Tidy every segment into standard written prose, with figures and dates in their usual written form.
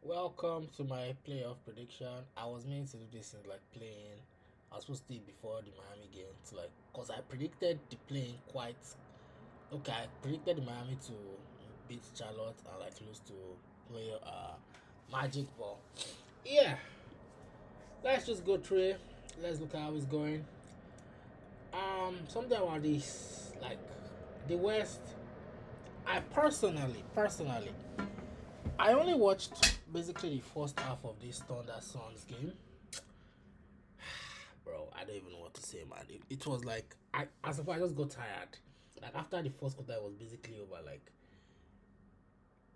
Welcome to my playoff prediction. I was meant to do this in like playing. I was supposed to do it before the Miami game to like, cause I predicted the playing quite. Okay, I predicted the Miami to beat Charlotte and like lose to play Magic Ball. Yeah, let's just go through it. Let's look at how it's going. Something about this, like the West. I personally, I only watched basically the first half of this Thunder Suns game. Bro, I don't even know what to say, man. It was like as if I just got tired. Like after the first quarter, it was basically over. Like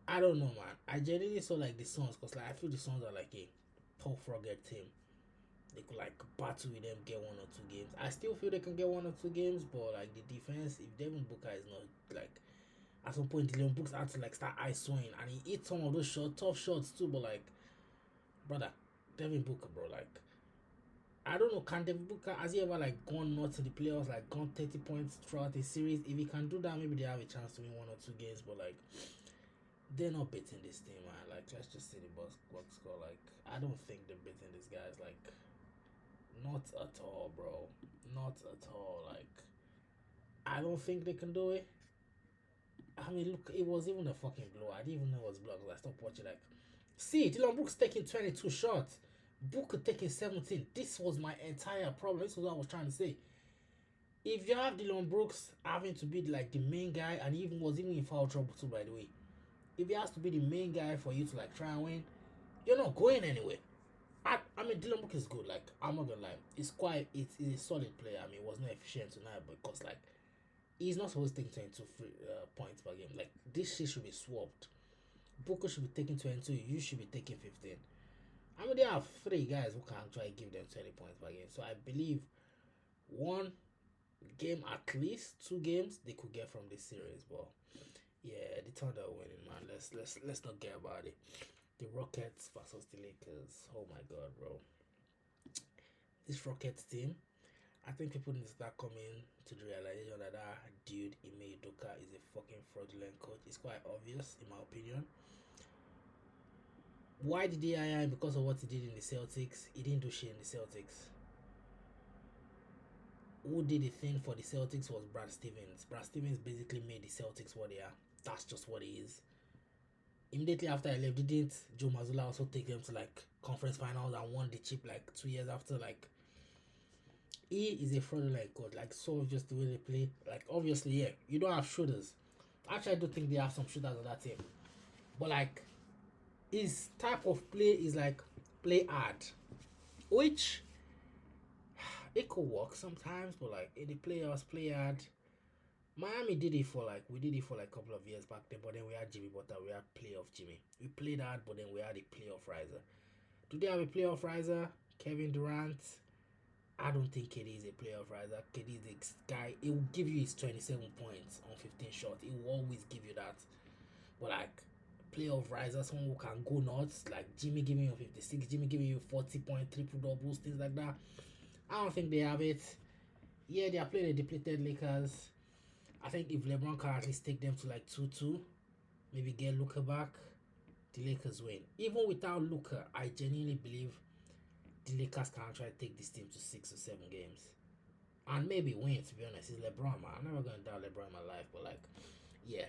I don't know, man. I genuinely saw like the Suns, cause like I feel the Suns are like a tough rugged team. They could like battle with them, get 1 or 2 games. I still feel they can get 1 or 2 games, but like the defense, if Devin Booker is not like at some point, Dylan Brooks had to like start ISOing, and he hit some of those tough shots too. But like, brother, Devin Booker, bro, like I don't know, can Devin Booker has he ever like gone nuts in the playoffs, like gone 30 points throughout a series? If he can do that, maybe they have a chance to win 1 or 2 games. But like, they're not beating this team, man. Like, let's just say the box score. Like, I don't think they're beating these guys. Like, not at all, bro. Not at all. Like, I don't think they can do it. I mean, look, it was even a fucking blow. I didn't even know it was blow because I stopped watching. Like, see, Dylan Brooks taking 22 shots, Booker taking 17. This was my entire problem. This was what I was trying to say. If you have Dylan Brooks having to be like the main guy, and he even was even in foul trouble too, by the way. If he has to be the main guy for you to like try and win, you're not going anywhere. I mean, Dylan Brooks is good. Like, I'm not gonna lie, it's a solid player. I mean, it was not efficient tonight, because like he's not supposed to take 22 points per game. Like, this shit should be swapped. Booker should be taking 22. You should be taking 15. I mean, they have 3 guys who can actually give them 20 points per game. So I believe 1 game at least, 2 games they could get from this series. But yeah, the Thunder are winning, man. Let's not get about it. The Rockets versus the Lakers. Oh my god, bro. This Rockets team, I think people need to start coming to the realization that that dude Ime Udoka is a fucking fraudulent coach. It's quite obvious, in my opinion. Why did he hire him? Because of what he did in the Celtics. He didn't do shit in the Celtics. Who did the thing for the Celtics was Brad Stevens. Brad Stevens basically made the Celtics what they are. That's just what he is. Immediately after I left, didn't Joe Mazzulla also take them to like conference finals and won the chip like 2 years after? Like, he is a fraudulent coach. Like, so just the way they play. Like, obviously, yeah, you don't have shooters. Actually, I do think they have some shooters on that team. But like, his type of play is like play hard, which it could work sometimes, but like in the playoffs, play hard. Miami did it for like we did it for like a couple of years back then, but then we had Jimmy Butler, we had playoff Jimmy. We played hard, but then we had a playoff riser. Do they have a playoff riser? Kevin Durant. I don't think KD is a playoff riser. KD is the guy. It will give you his 27 points on 15 shots. It will always give you that. But like playoff riser, someone who can go nuts, like Jimmy giving you 56, Jimmy giving you 40 point triple doubles, things like that. I don't think they have it. Yeah, they are playing a depleted Lakers. I think if LeBron can at least take them to like 2-2, maybe get Luka back, the Lakers win. Even without Luka, I genuinely believe the Lakers can try to take this team to 6 or 7 games. And maybe win, to be honest. It's LeBron, man. I'm never going to doubt LeBron in my life, but like, yeah.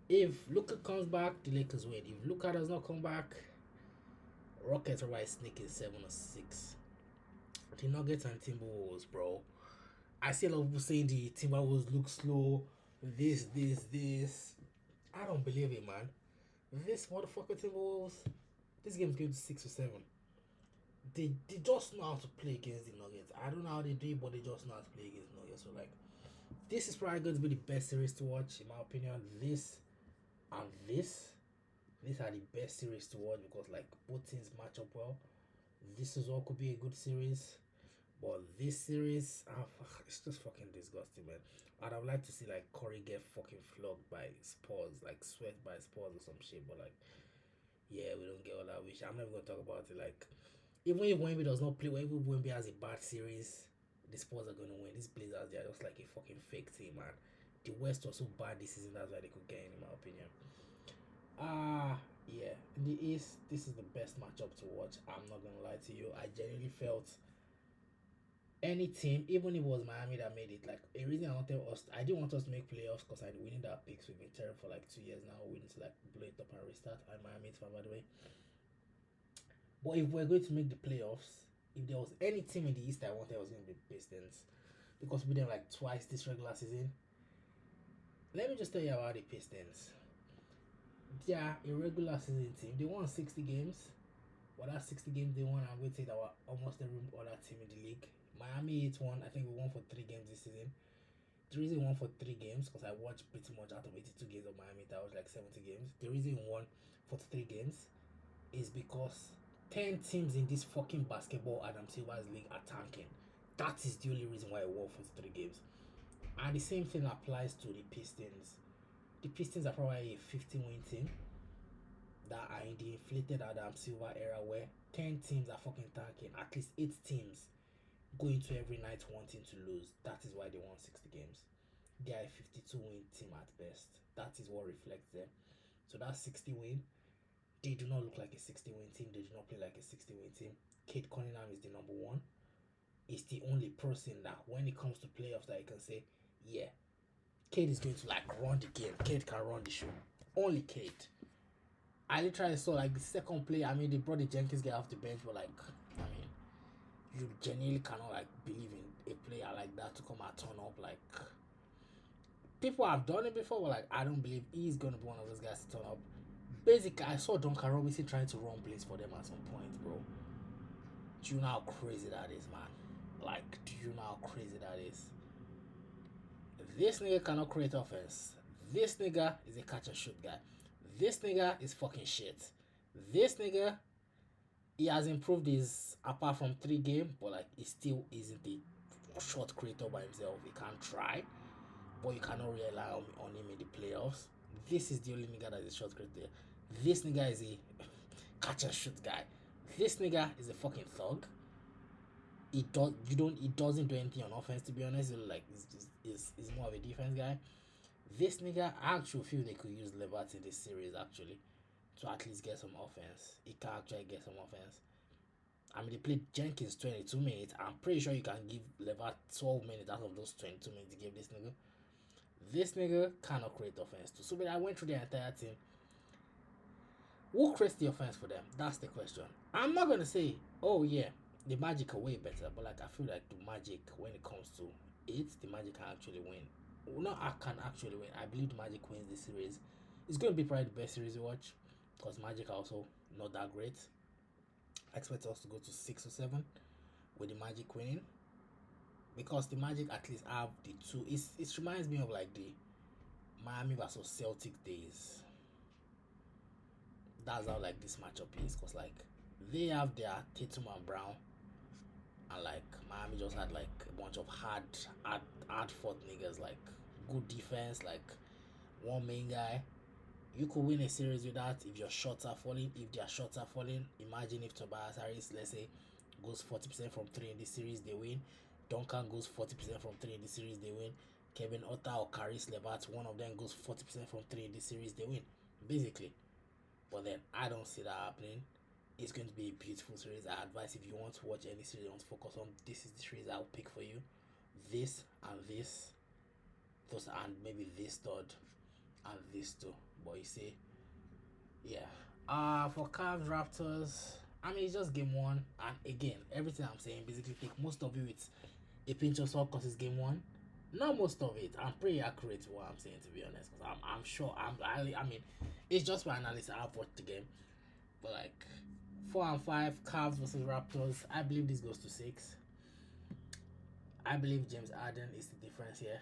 If Luka comes back, the Lakers win. If Luka does not come back, Rockets are right sneaking 7 or 6. The Nuggets and Timberwolves, bro. I see a lot of people saying the Timberwolves look slow. This. I don't believe it, man. This motherfucker Timberwolves. This game's going to 6 or 7. They just know how to play against the Nuggets. I don't know how they do it, but they just know how to play against the Nuggets. So like, this is probably going to be the best series to watch, in my opinion. This and these are the best series to watch because like both teams match up well. This is all could be a good series. But this series, it's just fucking disgusting, man. I'd have liked to see like Curry get fucking flogged by Spurs, like sweat by Spurs or some shit. But like, yeah, we don't get all that wish. I'm never gonna talk about it. Like, even if Wemby does not play, even if Wemby has a bad series, the Spurs are gonna win. These Blazers, they're just like a fucking fake team, man. The West was so bad this season, that's why they could get in my opinion. Yeah, in the East, this is the best matchup to watch. I'm not gonna lie to you. I genuinely felt any team, even if it was Miami that made it, like a reason I didn't want us to make playoffs because I winning that picks. We've been terrible for like 2 years now. We need to like blow it up and restart. I'm Miami fan, by the way. But if we're going to make the playoffs, if there was any team in the East I wanted, it was going to be Pistons, because we did like twice this regular season. Let me just tell you about the Pistons. They are a regular season team. They won 60 games. Well, that 60 games they won, I'm going to say that almost every other team in the league. Miami 8-1. I think we won for 3 games this season. The reason we won for 3 games, because I watched pretty much out of 82 games of Miami, that was like 70 games. The reason we won for 3 games is because 10 teams in this fucking basketball Adam Silver's league are tanking. That is the only reason why I won for 3 games. And the same thing applies to the Pistons. The Pistons are probably a 15-win team that are in the inflated Adam Silver era where 10 teams are fucking tanking. At least 8 teams go into every night wanting to lose. That is why they won 60 games. They are a 52-win team at best. That is what reflects them. So that 60-win, they do not look like a 60-win team. They do not play like a 60-win team. Cade Cunningham is the number one. He's the only person that when it comes to playoffs that you can say, yeah, Cade is going to like run the game. Cade can run the show. Only Cade. I literally saw like the second play. I mean, they brought the Jenkins guy off the bench, but like, I mean, you genuinely cannot like believe in a player like that to come and turn up. Like, people have done it before, but like, I don't believe he's gonna be one of those guys to turn up. Basically, I saw Duncan Robinson trying to run plays for them at some point, bro. Do you know how crazy that is, man? Like, do you know how crazy that is? This nigga cannot create offense. This nigga is a catch and shoot guy. This nigga is fucking shit. This nigga, he has improved his apart from 3 games, but like he still isn't the shot creator by himself. He can try, but you cannot rely on him in the playoffs. This is the only nigga that is a shot creator. This nigga is a catch and shoot guy. This nigga is a fucking thug. He doesn't do anything on offense, to be honest. Like he's more of a defense guy. This nigga, I actually feel they could use Levert in this series actually to at least get some offense. He can actually get some offense. I mean, they played Jenkins 22 minutes. I'm pretty sure you can give Levert 12 minutes out of those 22 minutes you gave this nigga. This nigga cannot create offense too. So when I went through the entire team, who creates the offense for them? That's the question. I'm not gonna say, oh yeah, the Magic are way better, but like I feel like the Magic, when it comes to it, the Magic can actually win. No, I can actually win. I believe the Magic wins this series. It's going to be probably the best series you watch, because Magic are also not that great. I expect us to go to 6 or 7 with the Magic winning, because the Magic at least have the two. It reminds me of like the Miami versus Celtic days. That's how like this matchup is, because like they have their Tatum and Brown, and like Miami just had like a bunch of hard fought niggas, like good defense, like one main guy. You could win a series with that if your shots are falling. If their shots are falling, imagine if Tobias Harris, let's say, goes 40% from 3 in this series, they win. Duncan goes 40% from 3 in this series, they win. Kevin Otta or Caris LeVert, one of them goes 40% from 3 in this series, they win. Basically. But then I don't see that happening. It's going to be a beautiful series. I advise, if you want to watch any series you want to focus on, this is the series I'll pick for you. This and this. Those, and maybe this third and this two. But you see, yeah. For Cavs Raptors, I mean, it's just game 1. And again, everything I'm saying, basically take most of it with a pinch of salt because it's game 1. Not most of it. I'm pretty accurate to what I'm saying, to be honest. Because I'm sure. I mean, it's just my analysis. I've watched the game. But like 4 and 5, Cavs versus Raptors. I believe this goes to 6. I believe James Harden is the difference here.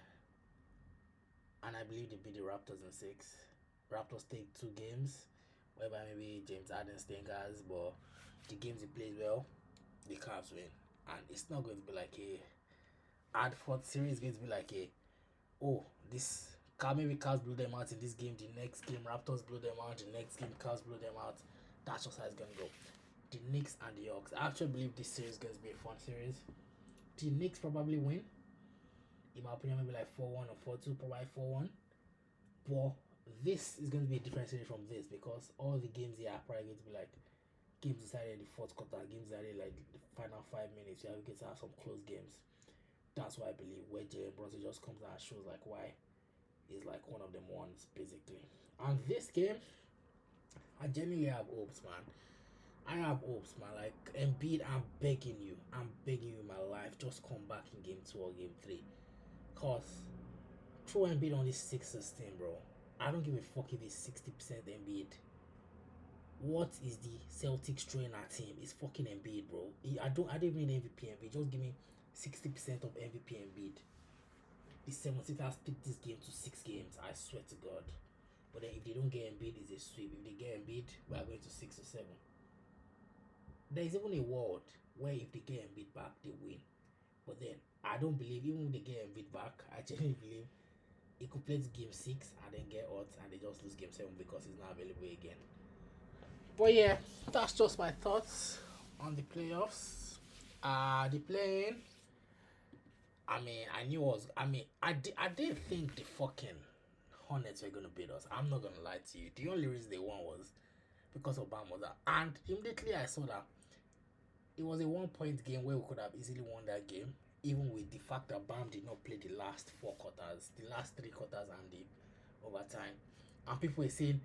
And I believe they beat the Raptors in 6. Raptors take 2 games, whereby maybe James Harden stinkers, but the games he plays well, the Cavs win. And it's not going to be like a hard fought series. It's going to be like a, oh, this maybe Cavs blew them out in this game, the next game Raptors blew them out, the next game Cavs blew them out. That's just how it's going to go. The Knicks and the Hawks. I actually believe this series is going to be a fun series. The Knicks probably win. In my opinion, maybe like 4-1 or 4-2, probably 4-1. But this is going to be a different series from this because all the games here are probably going to be like games decided in the fourth quarter, games decided like the final 5 minutes. You are going to have some close games. That's why I believe where Jalen Brunson just comes out and shows like why he's like one of them ones basically. And this game, I genuinely have hopes, man. I have hopes, man. Like Embiid, I'm begging you in my life, just come back in game 2 or game 3. Cause throw Embiid on this Sixers team, bro. I don't give a fuck if it's 60% Embiid. What is the Celtics throwing at him? It's fucking Embiid, bro. I don't need MVP Embiid. Just give me 60% of MVP Embiid. The 76ers take this game to 6 games. I swear to God. But then if they don't get Embiid, it's a sweep. If they get Embiid, we are going to 6 or 7. There is even a world where if they get Embiid back, they win. But then I don't believe even if they get Embiid back, I genuinely believe he could play game 6 and then get hurt and they just lose game 7 because he's not available again. But yeah, that's just my thoughts on the playoffs. The playing. I mean, I didn't think the fucking Hornets were gonna beat us. I'm not gonna lie to you. The only reason they won was because of Bam was that. And immediately I saw that it was a 1-point game where we could have easily won that game, even with the fact that Bam did not play the last 4 quarters, the last 3 quarters and the overtime. And people were saying,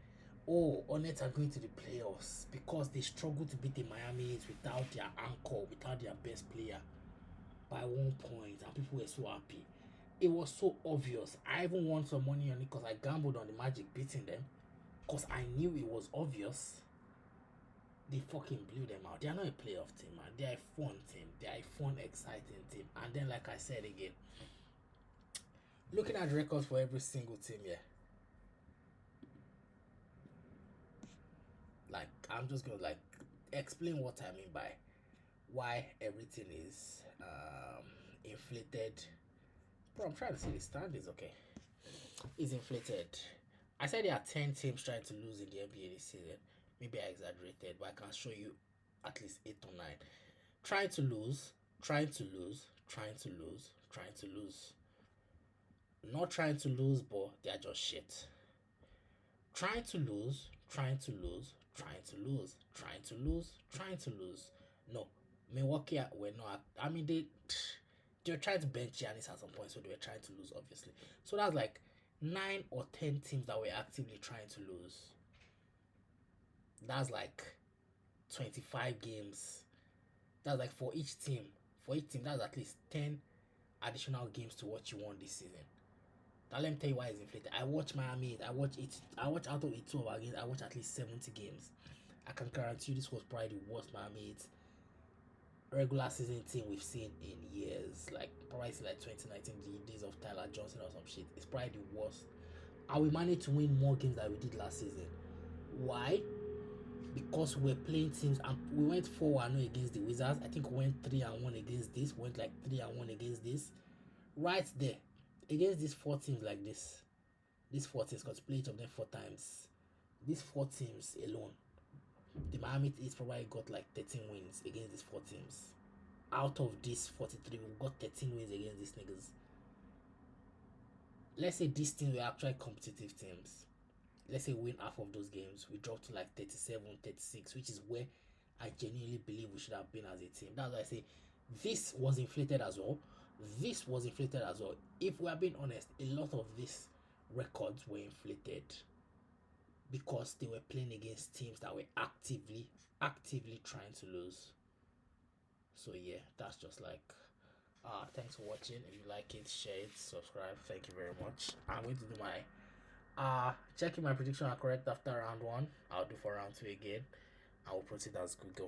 oh, Hornets are going to the playoffs because they struggled to beat the Miami Heat without their anchor, without their best player by 1 point, and people were so happy. It was so obvious. I even won some money on it because I gambled on the Magic beating them because I knew it was obvious. They fucking blew them out. They are not a playoff team, man. They are a fun team. They are a fun, exciting team. And then, like I said again, looking at the records for every single team here, like I'm just gonna like explain what I mean by why everything is inflated. Bro, I'm trying to see the standings. Okay, it's inflated. I said there are 10 teams trying to lose in the NBA this season. Maybe I exaggerated, but I can show you at least 8 or 9 trying to lose, trying to lose, trying to lose, trying to lose. Not trying to lose, but they are just shit. Trying to lose, trying to lose, trying to lose, trying to lose, trying to lose. No, Milwaukee were not. I mean, they were trying to bench Giannis at some point, so they were trying to lose, obviously. So that's like 9 or 10 teams that were actively trying to lose. That's like 25 games. That's like for each team. For each team, that's at least 10 additional games to what you won this season. Now let me tell you why it's inflated. I watch Miami. I watch out of 82 of our games. I watch at least 70 games. I can guarantee you this was probably the worst Miami regular season team we've seen in years. Like probably like 2019, the days of Tyler Johnson or some shit. It's probably the worst. And we managed to win more games than we did last season. Why? Because we're playing teams and we went 4-1 against the Wizards. I think we went 3-1 against this. Went like 3-1 against this. Right there. Against these 4 teams like this. These 4 teams, because play each of them 4 times. These 4 teams alone. The Miami Heat probably got like 13 wins against these 4 teams. Out of these 43, we got 13 wins against these niggas. Let's say these teams were actually competitive teams. Let's say win half of those games. We dropped to like 37, 36, which is where I genuinely believe we should have been as a team. That's why I say this was inflated as well. This was inflated as well. If we are being honest, a lot of these records were inflated because they were playing against teams that were actively trying to lose. So yeah, that's just like thanks for watching. If you like it, share it, subscribe. Thank you very much. I'm going to do my checking my prediction are correct after round 1. I'll do for round 2 again. I will proceed as we go.